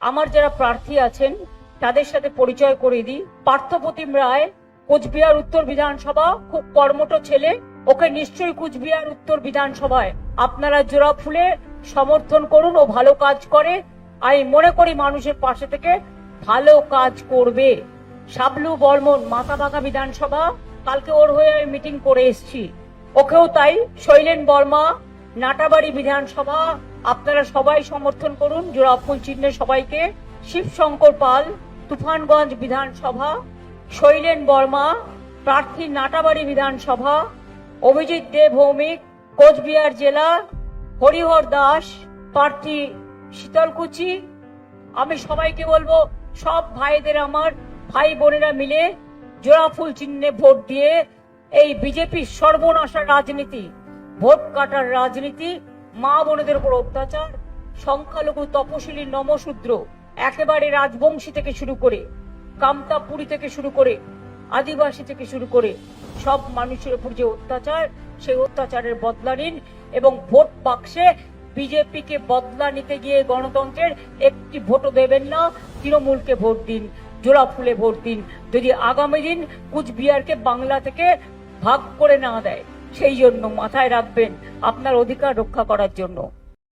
আমার যারা প্রার্থী আছেন তাদের সাথে পরিচয় করে দিই। পার্থপ্রতিম রায়, কোচবিহার উত্তর বিধানসভা, খুব কর্মঠ ছেলে। ওকে নিশ্চয়ই কোচবিহার উত্তর বিধানসভায় আপনারা জোড়া ফুলে সমর্থন করুন। ও ভালো কাজ করে, আমি মনে করি মানুষের পাশে থেকে ভালো কাজ করবে। শাবলু বর্মন, মাথাভাঙা বিধানসভা, কালকে ওর হয়ে আমি মিটিং করে এসেছি, ওকেও তাই। শৈলেন বর্মা, নাটাবাড়ি বিধানসভা, আপনারা সবাই সমর্থন করুন জোড়া ফুল চিহ্নে সবাইকে। শিবশঙ্কর পাল, তুফানগঞ্জ বিধানসভা, শৈলেন বর্মা প্রার্থী নাটাবাড়ি বিধানসভা। অভিজিৎ দে ভৌমিক, কোচবিহার জেলা। হরিহর দাস প্রার্থী শীতলকুচি। আমি সবাইকে বলবো, সব ভাইদের, আমার ভাই বোনেরা মিলে জোড়া ফুল চিহ্নে ভোট দিয়ে এই বিজেপির সর্বনাশার রাজনীতি, ভোট কাটার রাজনীতি, মা বোনেদের উপর অত্যাচার, সংখ্যালঘু তপশিলি নমশূদ্র, একেবারে রাজবংশী থেকে শুরু করে, কামতাপুরী থেকে শুরু করে, আদিবাসী থেকে শুরু করে সব মানুষের উপর যে অত্যাচার, সেই অত্যাচারের বদলা নিন এবং ভোট বাক্সে বিজেপিকে বদলা নিতে গিয়ে গণতন্ত্রের একটি ভোটও দেবেন না। তৃণমূলকে ভোট দিন, জোড়া ফুলে ভোট দিন, যদি আগামী দিন কুচবিহারকে বাংলা থেকে ভাগ করে না দেয়। সেই জন্য মাথায় রাখবেন, আপনার অধিকার রক্ষা করার জন্য।